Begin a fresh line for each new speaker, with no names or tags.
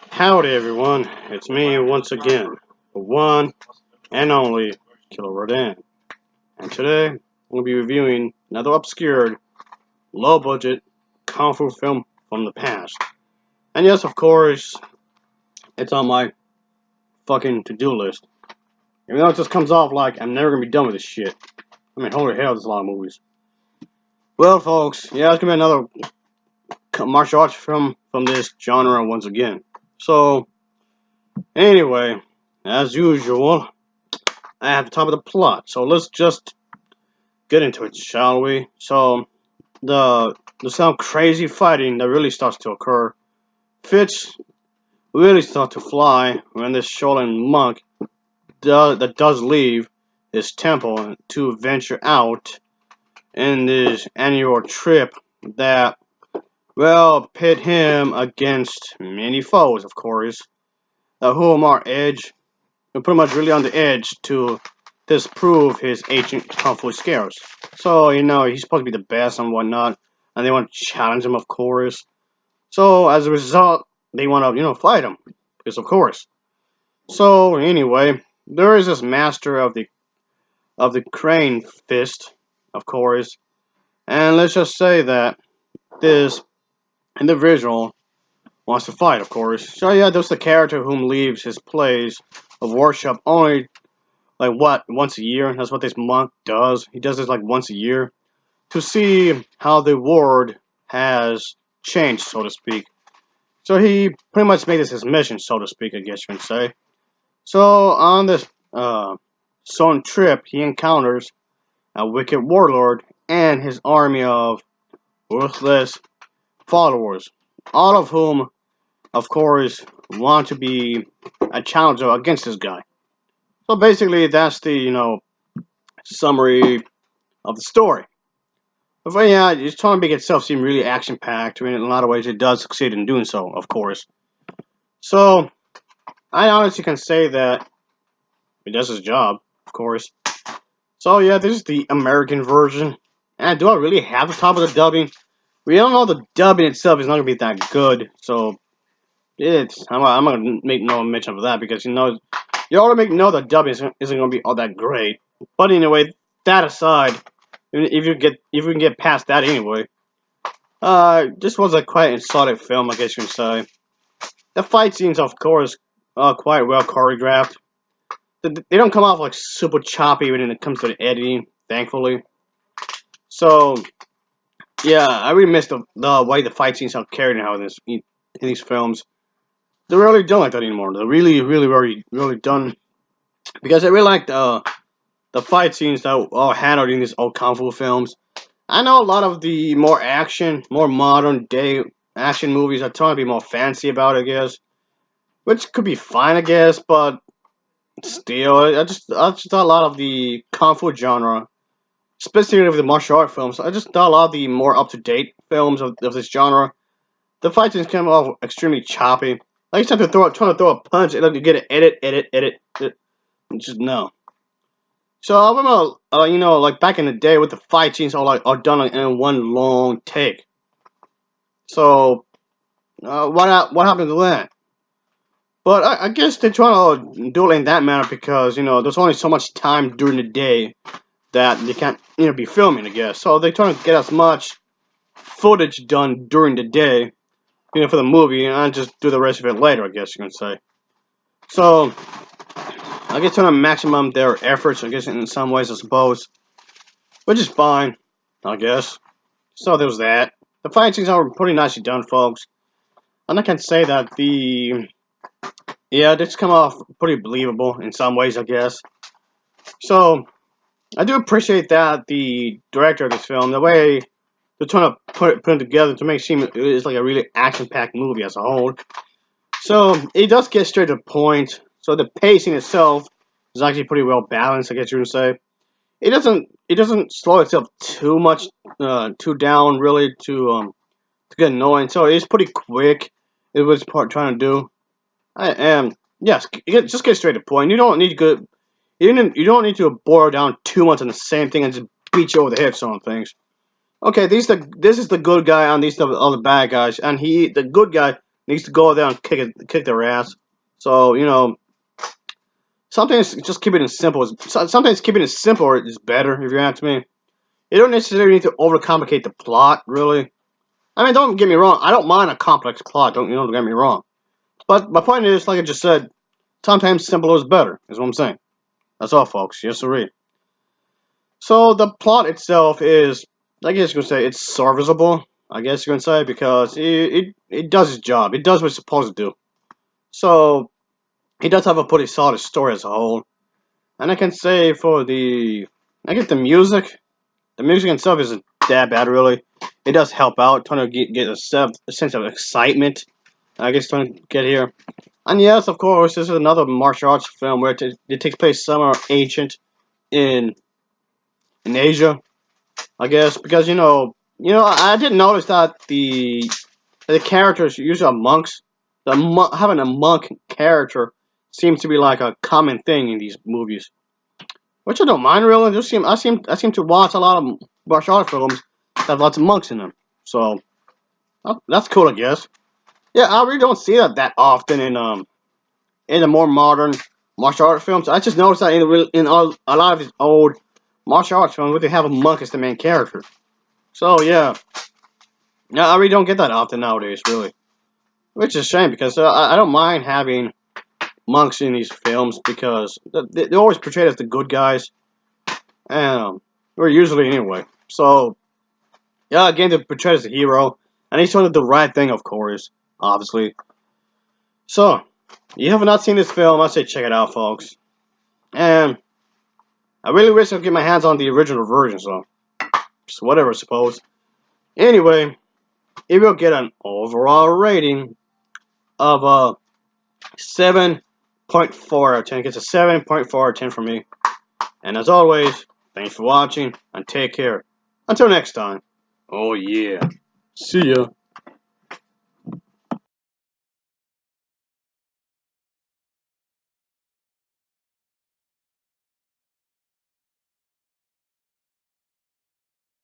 Howdy everyone, it's me once again, the one and only Killer Rodan. And today, I'm going to be reviewing another obscured, low-budget kung fu film from the past. And yes, of course, it's on my fucking to-do list. Even though it just comes off like I'm never going to be done with this shit. I mean, holy hell, there's a lot of movies. Well, folks, yeah, it's going to be another martial arts film from this genre once again. So, anyway, as usual, I have to talk about the plot. So let's just get into it, shall we? So the some crazy fighting that really starts to occur. Fits really start to fly when this Shaolin monk that does leave his temple to venture out in this annual trip that pit him against many foes, of course, whom are pretty much really on the edge to disprove his ancient kung fu skills. So, he's supposed to be the best and whatnot, and they want to challenge him, of course. So, as a result, they want to, fight him, because of course. So, anyway, there is this master of the crane fist, of course, and let's just say that this individual wants to fight, of course. So, yeah, there's the character whom leaves his place of worship only once a year. That's what this monk does. He does this like once a year to see how the world has changed, so to speak. So he pretty much made this his mission, so to speak, I guess you can say. So on this Son trip, he encounters a wicked warlord and his army of worthless followers, all of whom, of course, want to be a challenger against this guy. So basically, that's the summary of the story. But yeah, it's trying to make itself seem really action packed. I mean, in a lot of ways, it does succeed in doing so, of course. So I honestly can say that it does its job, of course. So yeah, this is the American version. And do I really have to talk about the dubbing? We don't know the dubbing itself is not gonna be that good. So I'm not gonna make no mention of that because you already know the dubbing isn't gonna be all that great. But anyway, that aside, if you can get past that anyway, this was a quite solid film, I guess you can say. The fight scenes, of course, are quite well choreographed. They don't come off like super choppy when it comes to the editing, thankfully. So yeah, I really miss the way the fight scenes are carried out in these films. They really don't like that anymore. They're really, really, really, really done because I really like the fight scenes that are handled in these old kung fu films. I know a lot of the more modern day action movies are trying to be more fancy about it, I guess, which could be fine, I guess, but still, I just thought a lot of the kung fu genre, especially with the martial art films, I just thought a lot of the more up to date films of this genre, the fight scenes came off extremely choppy. Like you have to trying to throw a punch, and then you get an edit. Just no. So I remember, like back in the day with the fight scenes are done in one long take. So what happened to that? But I guess they're trying to do it in that manner because there's only so much time during the day that they can't be filming. I guess so they're trying to get as much footage done during the day, for the movie, and just do the rest of it later. I guess you can say. So I guess trying to maximum their efforts. I guess in some ways, I suppose, which is fine. I guess. So there was that. The fight scenes are pretty nicely done, folks. And I can say that this come off pretty believable in some ways, I guess. So I do appreciate that the director of this film, the way they're trying to put it together to make it seem it's like a really action-packed movie as a whole. So it does get straight to the point. So the pacing itself is actually pretty well balanced, I guess you would say. It doesn't slow itself too much, too down really to get annoying. So it's pretty quick. It was part trying to do. I am yes, just get straight to the point. You don't need good. You don't need to boil down too much on the same thing and just beat you over the head on things. Okay, this is the good guy and these are the other bad guys, and the good guy needs to go there and kick their ass. So sometimes just keeping it simple sometimes keeping it simple is better if you ask me. You don't necessarily need to overcomplicate the plot, really. I mean, don't get me wrong. I don't mind a complex plot. Don't get me wrong. But my point is, like I just said, sometimes simple is better. Is what I'm saying. That's all, folks. Yes, sir. So the plot itself is, I guess you could say, it's serviceable. I guess you can say because it does its job. It does what it's supposed to do. So it does have a pretty solid story as a whole. And I can say for I get the music. The music itself isn't that bad, really. It does help out, trying to get a sense of excitement. I guess trying to get here. And yes, of course, this is another martial arts film where it takes place somewhere ancient in Asia. I guess because I did notice that the characters usually are monks. Having a monk character seems to be like a common thing in these movies, which I don't mind really. I seem to watch a lot of martial arts films that have lots of monks in them, so that's cool, I guess. Yeah, I really don't see that often in the more modern martial arts films. I just noticed that a lot of these old martial arts films where they have a monk as the main character. So yeah, I really don't get that often nowadays, really. Which is a shame because I don't mind having monks in these films because they're always portrayed as the good guys, and or usually anyway. So yeah, again, they're portrayed as a hero, and he's doing the right thing, of course, obviously. So you have not seen this film, I say check it out, folks. And I really wish I could get my hands on the original version, so whatever, I suppose. Anyway, it will get an overall rating of 7.4 out of 10. It gets a 7.4 out of 10 from me. And as always, thanks for watching and take care. Until next time. Oh yeah. See ya.